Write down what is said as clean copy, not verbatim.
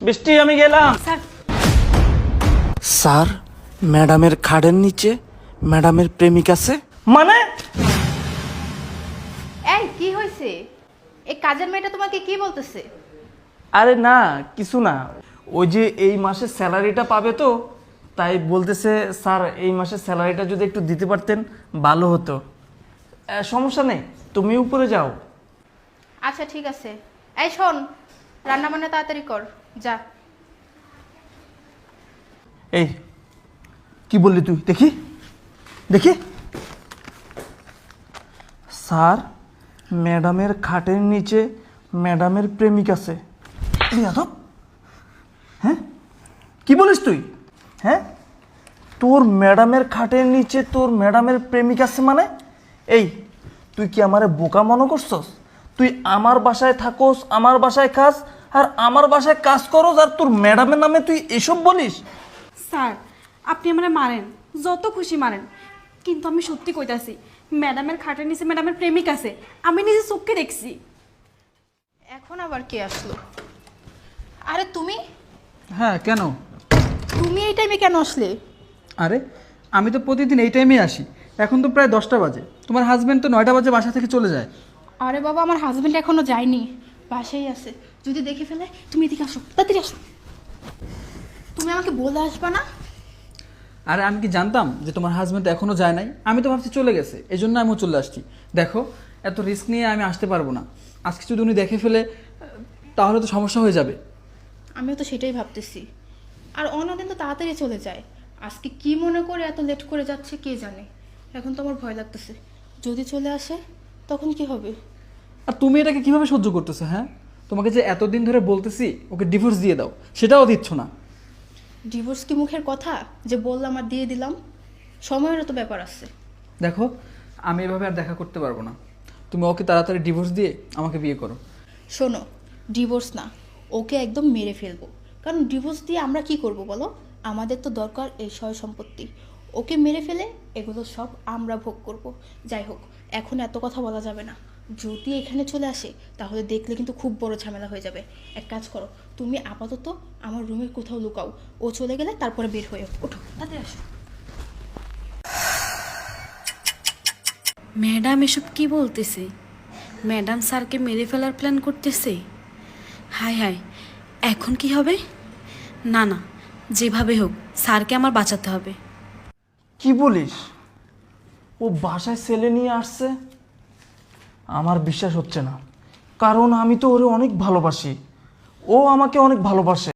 বৃষ্টি আমি গেলাম। স্যার স্যার, ম্যাডামের খাটের নিচে ম্যাডামের প্রেমিক আছে। মানে এই কি হয়েছে? এই কাজের মেয়েটা তোমাকে কি বলতেছে? আরে না, কিছু না। ওই যে এই মাসের স্যালারিটা পাবে তো, তাই বলতেছে স্যার এই মাসের স্যালারিটা যদি একটু দিতে পারতেন ভালো হতো। সমস্যা নেই, তুমি উপরে যাও। আচ্ছা ঠিক আছে। এই শোন, রান্না বান্না তাড়াতাড়ি কর, যা। এই কি বললি তুই? দেখি দেখি। স্যার, ম্যাডামের খাটের নিচে ম্যাডামের প্রেমিক আছে। যাদব, হ্যাঁ কি বলিস তুই? হ্যাঁ, তোর ম্যাডামের খাটের নিচে তোর ম্যাডামের প্রেমিক আছে মানে? এই তুই কি আমারে বোকা মনে করছস? তুই আমার বাসায় থাকোস, আমার বাসায় খাস, আর আমার বাসায় কাজ করস, আর তোর ম্যাডামের নামে তুই এসব বলিস? স্যার, আপনি আমারে মারেন, যত খুশি মারেন, কিন্তু আমি সত্যি কইতাছি, ম্যাডামের খাটের নিচে ম্যাডামের প্রেমিক আছে, আমি নিজে চোখে দেখছি। এখন আবার কে আসলো? আরে তুমি হ্যাঁ, কেন? তুমি এই টাইমে কেন আসলে? আরে আমি তো প্রতিদিন এই টাইমে আসি। এখন তো প্রায় 10টা বাজে। তোমার হাজবেন্ড তো 9টা বাজে বাসা থেকে চলে যায়। আরে বাবা, আমার হাজবেন্ড এখনো যায়নি, বাসায় আছে। যদি দেখে ফেলে, তুমি এদিকে আসো, তাড়াতাড়ি আসো। তুমি আমাকে বলে আসবা না? আরে আমি কি জানতাম যে তোমার হাজবেন্ড এখনো যায় নাই? আমি তো ভাবছি চলে গেছে, এই জন্য আমিও চলে আসছি। দেখো, এত রিস্ক নিয়ে আমি আসতে পারবো না। আজকে যদি উনি দেখে ফেলে তাহলে তো সমস্যা হয়ে যাবে। আমিও তো সেটাই ভাবতেছি। আর অন্যদিন তো তাড়াতাড়ি চলে যায়, আজকে কি মনে করে এত লেট করে যাচ্ছে কে জানে। এখন তো আমার ভয় লাগতেছে, যদি চলে আসে তখন কি হবে? আর তুমি এটাকে কিভাবে সহ্য করতেছো? হ্যাঁ, তোমাকে যে এতদিন ধরে বলতেছি ওকে ডিভোর্স দিয়ে দাও, সেটাও দিচ্ছ না। ডিভোর্স কি মুখের কথা যে বললাম আর দিয়ে দিলাম? সময়েরও তো ব্যাপার আছে। দেখো, আমি এভাবে আর দেখা করতে পারবো না। তুমি ওকে তাড়াতাড়ি ডিভোর্স দিয়ে আমাকে বিয়ে করো। শোনো, ডিভোর্স না, ওকে একদম মেরে ফেলবো। কারণ ডিভোর্স দিয়ে আমরা কি করব বলো? আমাদের তো দরকার এই সয় সম্পত্তি। ওকে মেরে ফেলে এগুলো সব আমরা ভোগ করব। যাই হোক, এখন এত কথা বলা যাবে না। যদি এখানে চলে আসে তাহলে দেখলে কিন্তু খুব বড় ঝামেলা হয়ে যাবে। এক কাজ করো, তুমি আপাতত আমার রুমের কোথাও লুকাও। ও চলে গেলে তারপরে বের হয়ে ওঠো, তাড়াতাড়ি আসো। ম্যাডাম এসব কি বলতেছে? ম্যাডাম স্যারকে মেরে ফেলার প্ল্যান করতেছে। হায় হায়, এখন কি হবে? না না, যেভাবে হোক স্যারকে আমার বাঁচাতে হবে। কি বলিস? ও বাসায় ছেলে নিয়ে আসছে? আমার বিশ্বাস হচ্ছে না, কারণ আমি তো ওরে অনেক ভালোবাসি, ও আমাকে অনেক ভালোবাসে।